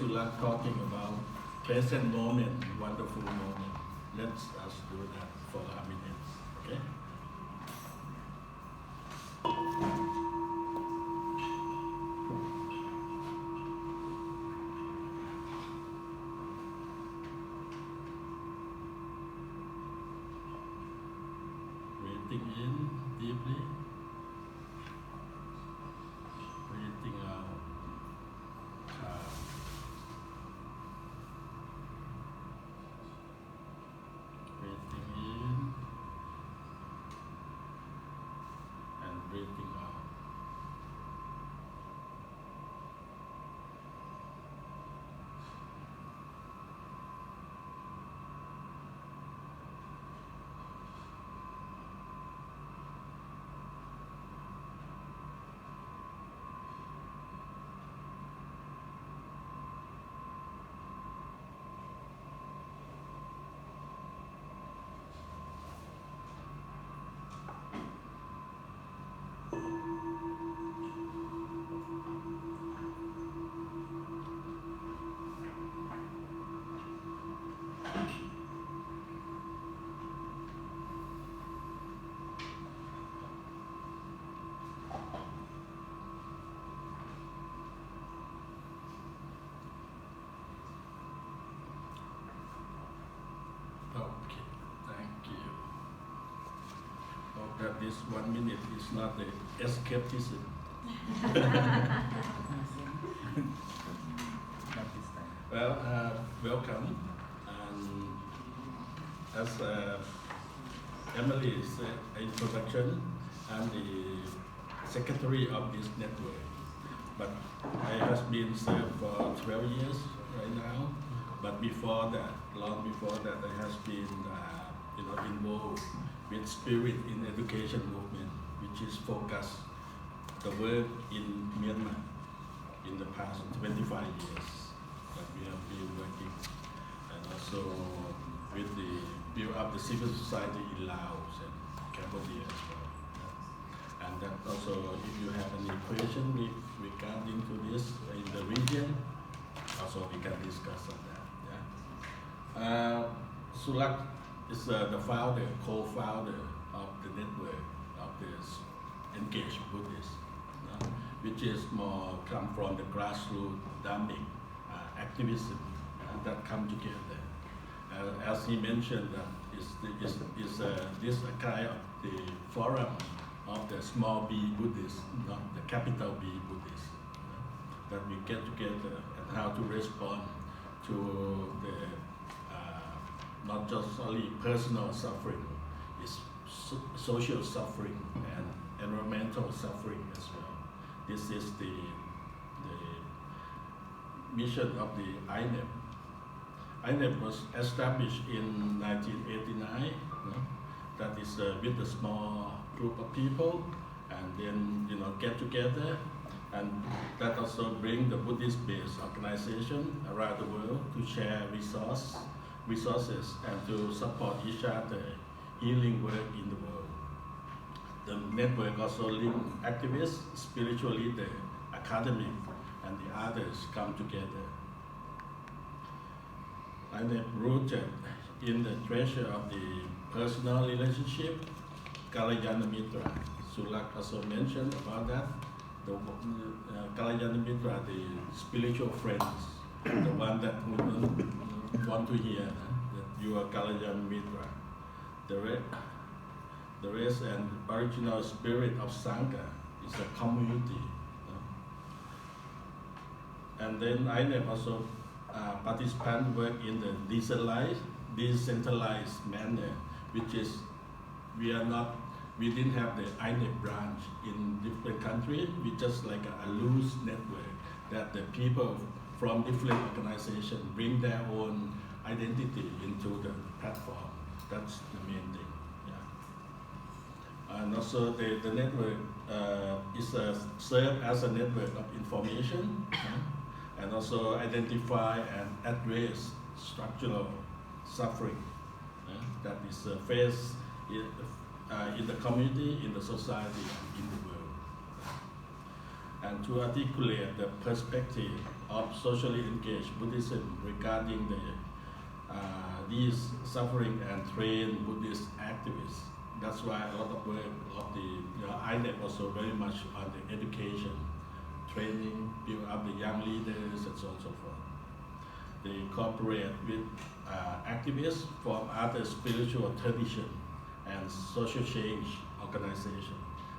Sulak talking about present moment, wonderful moment. Let's us do that for a minute, okay? Breathing in deeply, breathing out. Breathing in and breathing out. Okay, thank you. Hope that this 1 minute is not the escapism. Well, welcome. And as Emily said, introduction, I'm the secretary of this network. But I have been served for 12 years right now. But before that, long before that, I have been involved with Spirit in Education movement, which is focused the work in Myanmar in the past 25 years that we have been working, and also with the build up the civil society in Laos and Cambodia as well. Yeah. And that also, if you have any question regarding to this in the region, also we can discuss on that. Sulak is the founder, co-founder of the network of this engaged Buddhist, which is more come from the grassroots Dhammic activism that come together. As he mentioned, this a kind of the forum of the small B Buddhist, not the capital B Buddhist, that we get together and how to respond to the not just only personal suffering, it's social suffering and environmental suffering as well. This is the mission of the INEP. INEP was established in 1989. That is with a small group of people, and then get together, and that also bring the Buddhist-based organization around the world to share resources and to support each other healing work in the world. The network also link activists, spiritual leaders, academic, and the others come together. And rooted in the treasure of the personal relationship, Kalyana Mitra. Sulak also mentioned about that. The Kalyana Mitra, the spiritual friends, the one that want to hear that you are Kalyana Mitra. The rest and original spirit of Sangha is a community. And then INEP also participants work in the decentralized manner, which is we didn't have the INEP branch in different countries. We just like a loose network that the people from different organizations bring their own identity into the platform. That's the main thing. Yeah. And also the network is served as a network of information and also identify and address structural suffering that is faced in the community, in the society, and in the world. And to articulate the perspective of socially engaged Buddhism regarding these suffering and trained Buddhist activists. That's why a lot of work of the INEP also very much on the education, training, build up the young leaders, and so on and so forth. They cooperate with activists from other spiritual tradition and social change organization.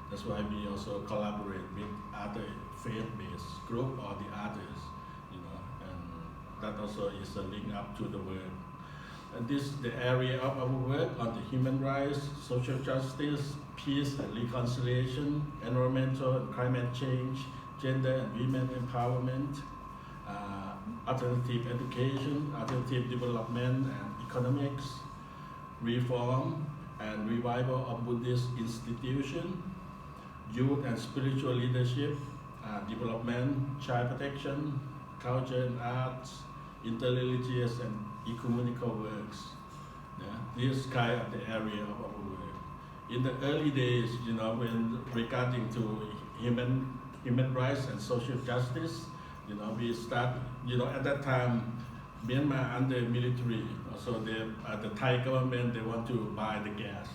That's why we also collaborate with other faith-based group or the others, and that also is a link up to the work. And this the area of our work on the human rights, social justice, peace and reconciliation, environmental and climate change, gender and women empowerment, alternative education, alternative development and economics, reform and revival of Buddhist institutions, youth and spiritual leadership, development, child protection, culture and arts, interreligious and ecumenical works. This kind of the area of our work. In the early days, when regarding to human rights and social justice, we start, at that time, Myanmar under military, also the Thai government, they want to buy the gas,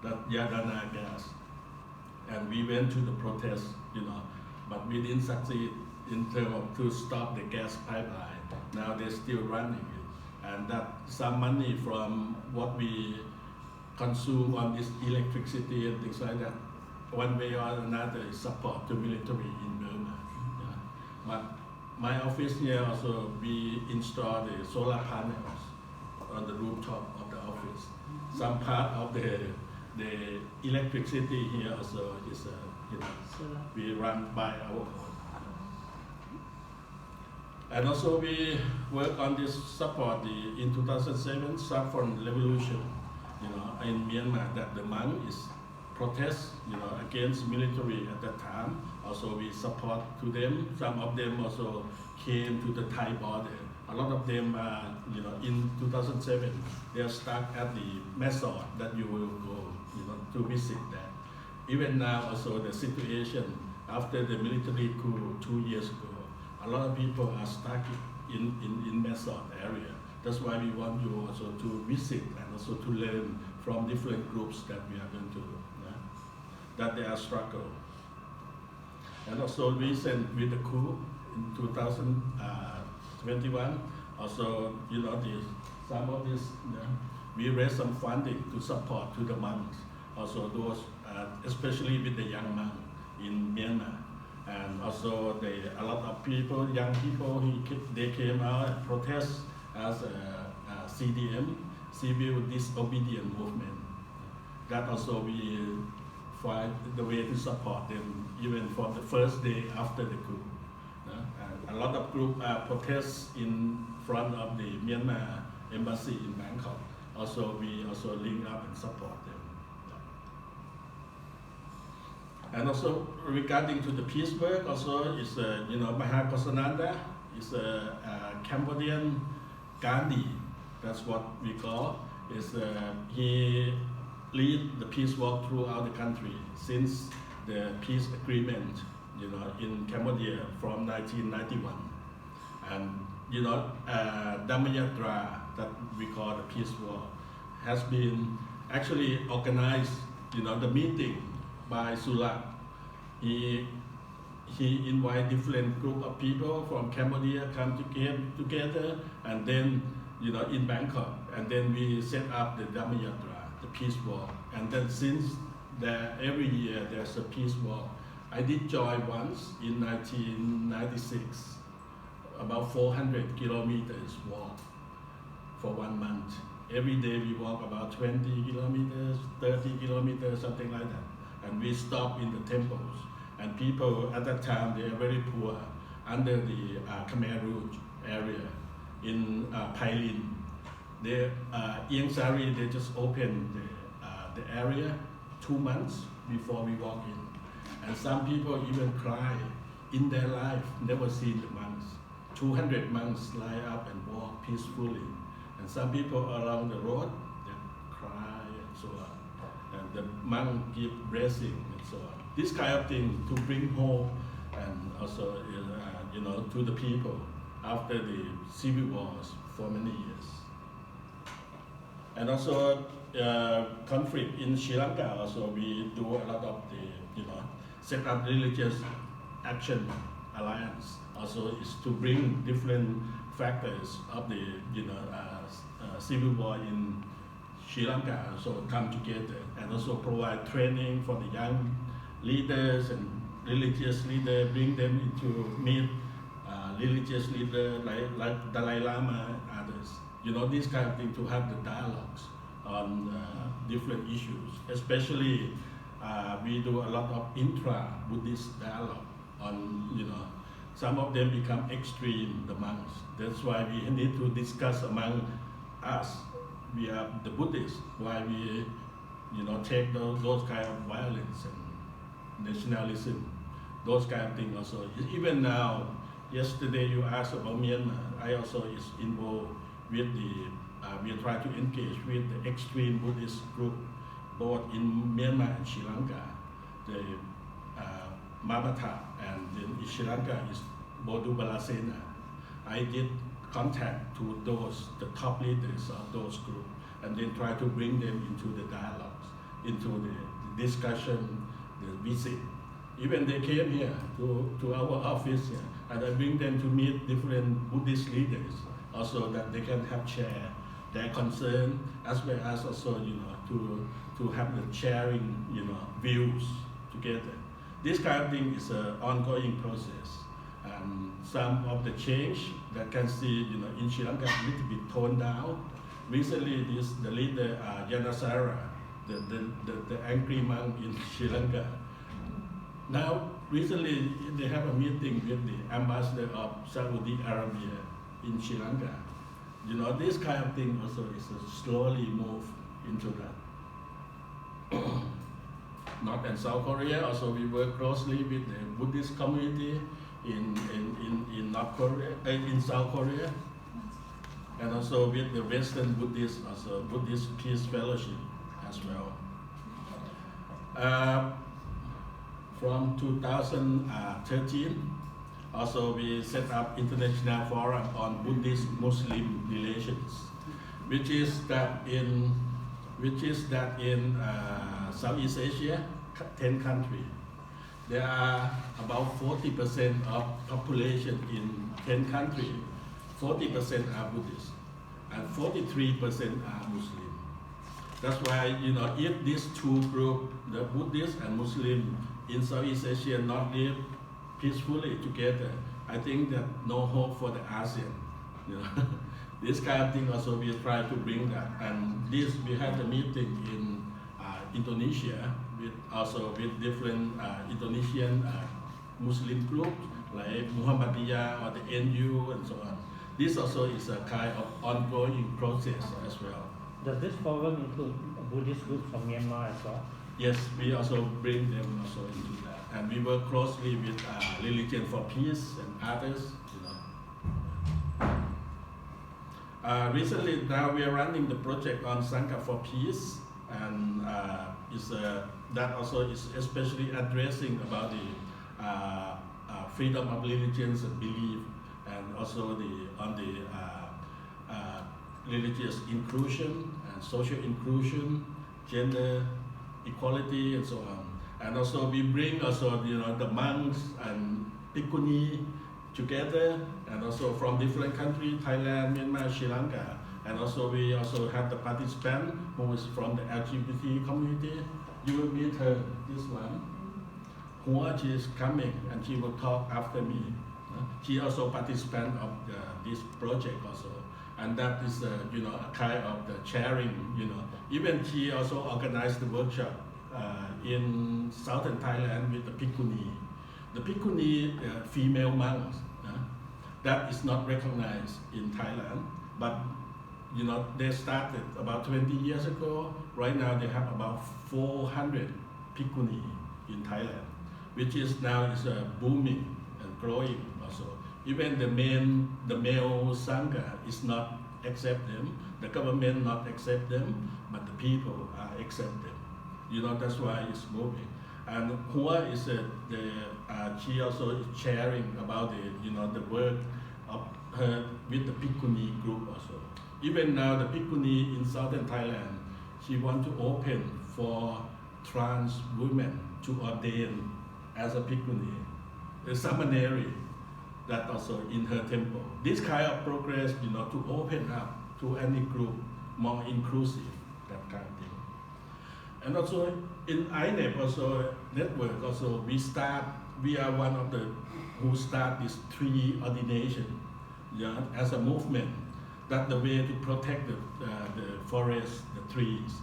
that Yadana gas. And we went to the protest, but we didn't succeed in terms of to stop the gas pipeline. Now they're still running it. And that some money from what we consume on this electricity and things like that, one way or another is support to military in Burma. But my office here also, we install the solar panels on the rooftop of the office. Some part of the electricity here also is, we run by our own. And also we work on this support in 2007 saffron revolution, in Myanmar, that the monk is protest, against military at that time. Also we support to them. Some of them also came to the Thai border. A lot of them, in 2007, they are stuck at the Mesot that you will go, to visit that. Even now also the situation after the military coup 2 years ago, a lot of people are stuck in Mesot area. That's why we want you also to visit and also to learn from different groups that we are going to, that they are struggle. And also recent with the coup in 2021, also, some of this, we raised some funding to support to the monks. Also those, especially with the young monks in Myanmar. And also a lot of people, young people, they came out and protest as a CDM, Civil Disobedience Movement. That also we find the way to support them, even from the first day after the coup. And a lot of group protests in front of the Myanmar embassy in Bangkok. Also, we also link up and support them. And also regarding to the peace work, also is Mahakosananda is a Cambodian Gandhi. That's what we call. He lead the peace work throughout the country since the peace agreement, in Cambodia from 1991. And Dhammayatra, that we call the peace war, has been actually organized, the meeting by Sulak. He invite different group of people from Cambodia come together, and then in Bangkok, and then we set up the Dhammayatra, the peace walk. And then since every year there's a peace walk. I did join once in 1996, about 400 kilometers walk for 1 month. Every day we walk about 20 kilometers, 30 kilometers, something like that. And we stop in the temples. And people at that time, they are very poor under the Khmer Rouge area in Pailin. Ieng Sari, they just opened the area 2 months before we walk in. And some people even cry in their life, never seen the monks. 200 monks lie up and walk peacefully. And some people along the road, they cry and so on. And the monk give blessing and so on. This kind of thing to bring hope and also, to the people. after the civil wars for many years. And also conflict in Sri Lanka. Also, we do a lot of the set up religious action alliance. Also, is to bring different factors of the civil war in Sri Lanka. So come together and also provide training for the young leaders and religious leaders. Bring them into meet religious leaders like Dalai Lama and others. This kind of thing to have the dialogues on different issues. Especially, we do a lot of intra-Buddhist dialogue on, some of them become extreme, the monks. That's why we need to discuss among us. We are the Buddhists, why we, take those kind of violence and nationalism, those kind of things also. Even now, yesterday you asked about Myanmar, I also is involved with we try to engage with the extreme Buddhist group, both in Myanmar and Sri Lanka. The Mabata and in Sri Lanka is Bodhu Balasena. I did contact to the top leaders of those groups, and then try to bring them into the dialogues, into the discussion, the visit. Even they came here to our office here, and I bring them to meet different Buddhist leaders, also that they can have share their concern, as well as also to have the sharing views together. This kind of thing is an ongoing process, and some of the change that can see in Sri Lanka a little bit toned down. Recently, the leader Yanasara, the angry monk in Sri Lanka. Now, recently they have a meeting with the ambassador of Saudi Arabia in Sri Lanka. This kind of thing also is a slowly move into that. North and South Korea, also we work closely with the Buddhist community in North Korea, in South Korea, and also with the Western Buddhist, also Buddhist Peace Fellowship as well. From 2013, also we set up International Forum on Buddhist-Muslim relations, which is that in Southeast Asia, 10 countries. There are about 40% of population in 10 countries. 40% are Buddhist, and 43% are Muslim. That's why, if these two groups, the Buddhist and Muslim in Southeast Asia, not live peacefully together, I think that no hope for the ASEAN. This kind of thing also we try to bring that. And this, we had a meeting in Indonesia with different Indonesian Muslim groups like Muhammadiyah or the NU and so on. This also is a kind of ongoing process as well. Does this forum include Buddhist groups from Myanmar as well? Yes, we also bring them also into that, and we work closely with Religion for Peace and others. Recently, now we are running the project on Sangha for Peace, and that also is especially addressing about the freedom of religions and belief, and also on the religious inclusion and social inclusion, gender equality, and so on. And also we bring also the monks and bhikkhuni together, and also from different countries, Thailand, Myanmar, Sri Lanka. And also we also have the participant who is from the LGBT community. You will meet her, this one. Hua, she is coming and she will talk after me. She also participant of this project also. And that is a kind of the sharing, Even she also organized the workshop in southern Thailand with the bhikkhuni. The bhikkhuni, female monks, that is not recognized in Thailand, but they started about 20 years ago. Right now they have about 400 bhikkhuni in Thailand, which is now booming and growing also. Even the male sangha is not accept them. The government not accept them, but the people accept them. That's why it's moving. And Hua is she also is sharing about the work of her with the Bhikkhuni group also. Even now, the Bhikkhuni in southern Thailand, she want to open for trans women to ordain as a Bhikkhuni, a seminary that also in her temple. This kind of progress, to open up to any group, more inclusive, that kind of thing. And also in INEP also network also we are one of the who start this tree ordination, as a movement. That's the way to protect the forest, the trees.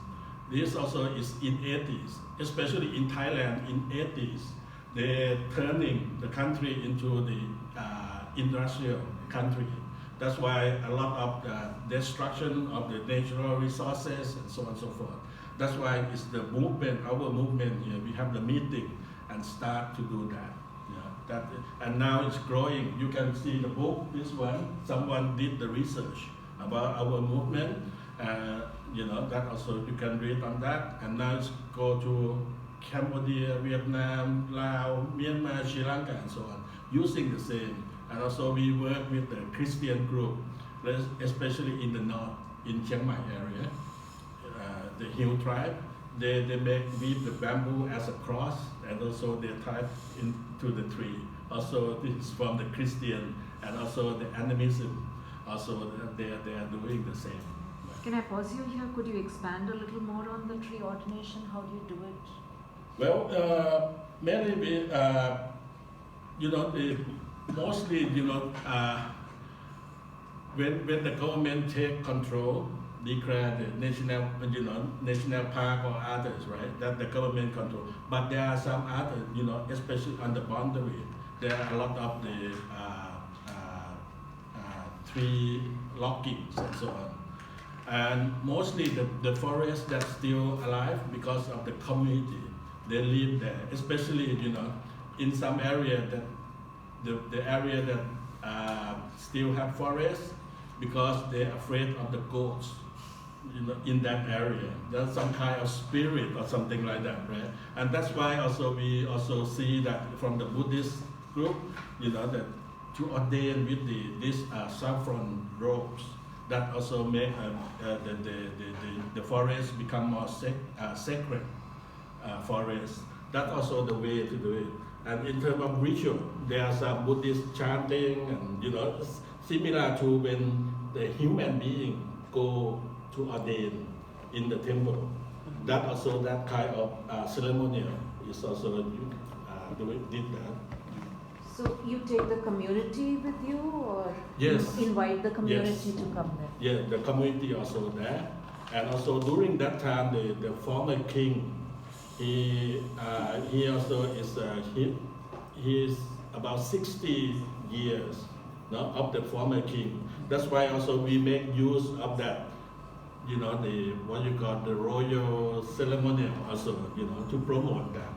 This also is in 80s, especially in Thailand in 80s. They're turning the country into the industrial country. That's why a lot of the destruction of the natural resources and so on and so forth. That's why it's the movement, our movement here. We have the meeting and start to do that. And now it's growing. You can see the book, this one, someone did the research about our movement. That also you can read on that. And now it's go to Cambodia, Vietnam, Laos, Myanmar, Sri Lanka, and so on, using the same. And also we work with the Christian group, especially in the north, in Chiang Mai area, the Hill tribe. They make weave the bamboo as a cross, and also they tie into the tree. Also, this is from the Christian, and also the animism. Also, they are doing the same. Can I pause you here? Could you expand a little more on the tree ordination? How do you do it? Well, mainly we, mostly, when the government take control, declare the national park or others, right? That the government control. But there are some other, especially on the boundary, there are a lot of the tree loggings and so on. And mostly the forest that's still alive because of the community. They live there, especially, in some area that the area that still have forests, because they're afraid of the goats, in that area. There's some kind of spirit or something like that, right? And that's why also we also see that from the Buddhist group, that to ordain with this saffron robes, that also make the forest become more sacred forest. That's also the way to do it. And in terms of ritual, there are some Buddhist chanting, and similar to when the human being go to ordain in the temple. That also, that kind of ceremonial is also did that. So you take the community with you, or yes. You invite the community Yes. to come there? Yeah, the community also there. And also during that time, the former king, he also is he is about 60 years of the former king. That's why also we make use of that, the what you call the royal ceremonial also, to promote that.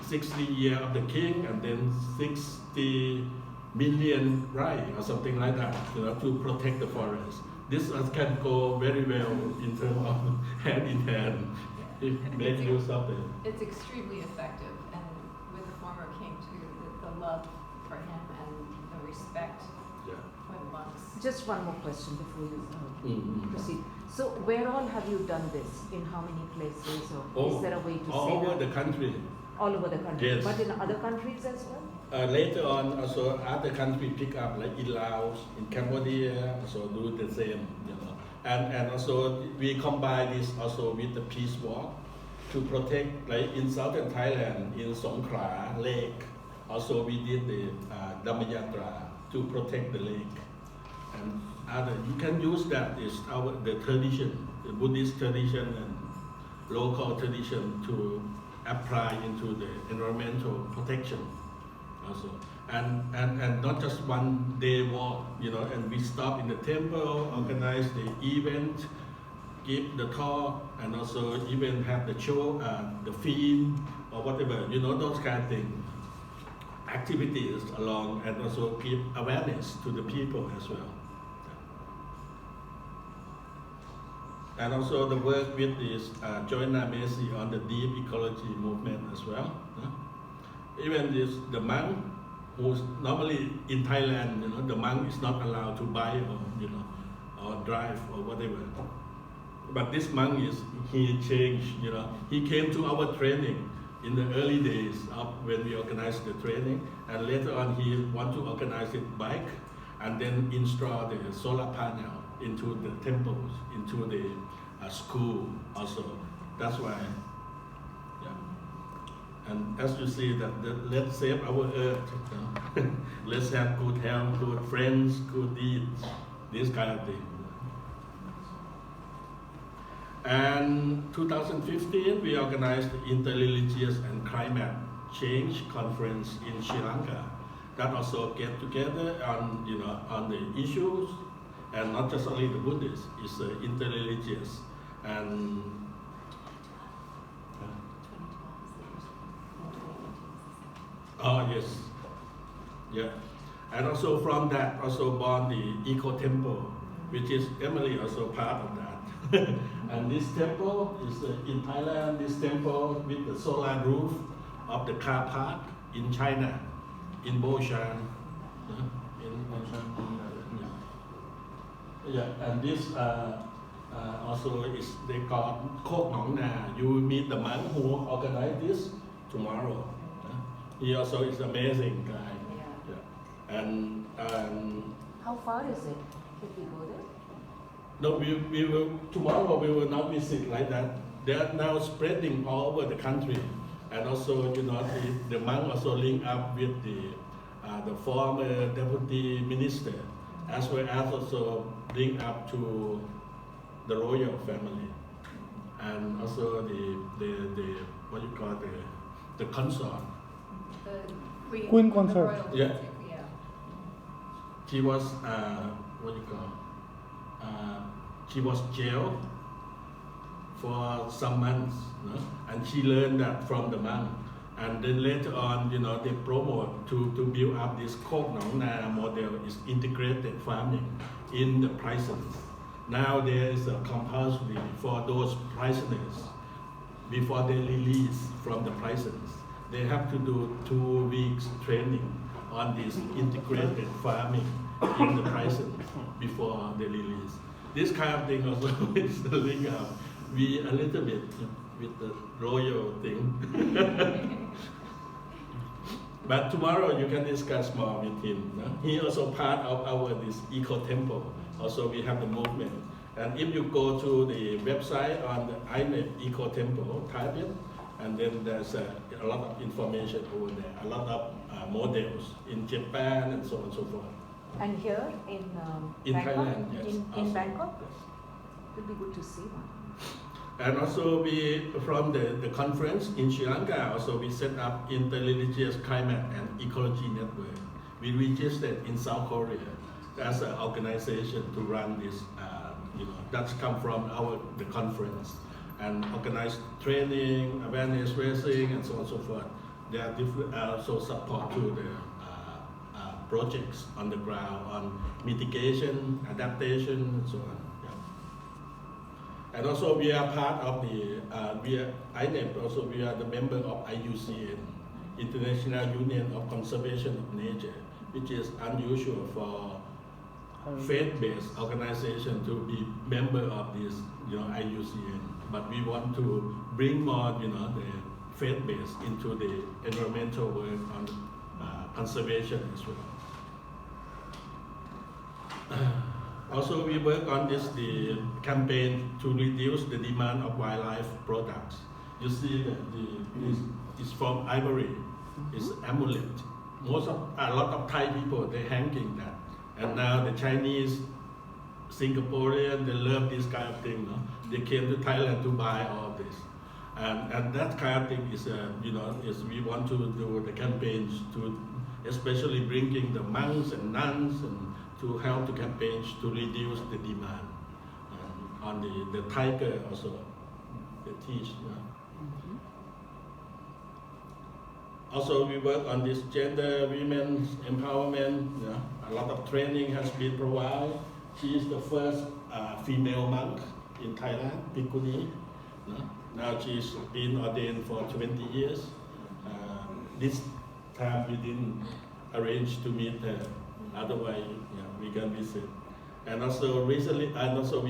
60 years of the king, and then 60 million right or something like that, to protect the forest. This can go very well in terms of hand in hand. If make use of it. It's extremely effective, and with the former king too, the love for him and the respect for the monks. Just one more question before you proceed. So where all have you done this? In how many places? Or is there a way to say all over that? the country. All over the country, Yes. but in other countries as well? Later on, also other countries pick up, like in Laos, in Cambodia, also do the same, And also we combine this also with the peace walk to protect, like in southern Thailand, in Songkhla Lake. Also we did the Dhammayatra to protect the lake. And you can use that is the tradition, the Buddhist tradition and local tradition to apply into the environmental protection also. And not just one day walk, and we stop in the temple, organize the event, give the talk, and also even have the show, the film or whatever, those kind of things, activities along, and also give awareness to the people as well. And also the work with this Joanna Macy on the deep ecology movement as well. Even the monk who's normally in Thailand, the monk is not allowed to buy or or drive or whatever. But this monk he changed, he came to our training in the early days of when we organized the training, and later on he want to organize it bike and then install the solar panel into the temples, into the school also. That's why. And as you see that let's save our earth, let's have good health, good friends, good deeds, this kind of thing. And 2015 we organized the Interreligious and Climate Change Conference in Sri Lanka. That also get together on on the issues, and not just only the Buddhists, it's interreligious and. Oh yes, yeah, and also from that also born the Eco Temple, which is Emily also part of that. And this temple is in Thailand. This temple with the solar roof of the car park in China, in Boshan. And this also is they call Kok Nong Na. You will meet the monk who organized this tomorrow. He also is amazing guy. Yeah. And how far is it? Can we go there? No, we will tomorrow. We will not visit like that. They are now spreading all over the country, and also the monk also link up with the former deputy minister, as well as also link up to the royal family, and also the what you call the consort. The Queen consort. Yeah. She was what you call. She was jailed for some months, and she learned that from the monk. And then later on, they promote to build up this Kok Nong Na model, is integrated farming in the prisons. Now there is a compulsory for those prisoners before they release from the prisons. They have to do 2 weeks training on this integrated farming in the prisons before they release. This kind of thing also is the link up. We a little bit with the royal thing. But tomorrow you can discuss more with him. No? He also part of our this eco temple. Also we have the movement. And if you go to the website on the INET Eco Temple, type it, and then there's a lot of information over there, a lot of models in Japan and so on and so forth. And here in Bangkok? Thailand, yes. In Bangkok? Yes. It would be good to see one. And also we, from the conference in Sri Lanka, also we set up Interreligious Climate and Ecology Network. We registered in South Korea as an organization to run this, that's come from the conference, and organize training, awareness raising, and so on and so forth. There are different, also support to the projects on the ground on mitigation, adaptation, and so on. And also we are part of the, INEP, also we are the member of IUCN, International Union of Conservation of Nature, which is unusual for faith-based organization to be member of this, IUCN. But we want to bring more, the faith-based into the environmental work on conservation as well. Also, we work on the campaign to reduce the demand of wildlife products. You see that it's from ivory, it's amulet. A lot of Thai people, they're hanging that. And now the Chinese, Singaporean, they love this kind of thing. No? They came to Thailand to buy all of this. And that kind of thing is, is we want to do the campaigns to, especially bringing the monks and nuns and to help the campaigns to reduce the demand. On the tiger also, they teach. Also, we work on this gender, women's empowerment. A lot of training has been provided. She is the first female monk in Thailand, Bhikkhuni. Now she's been ordained for 20 years. This time we didn't arrange to meet her. Otherwise, yeah, we can visit. And also recently, and also we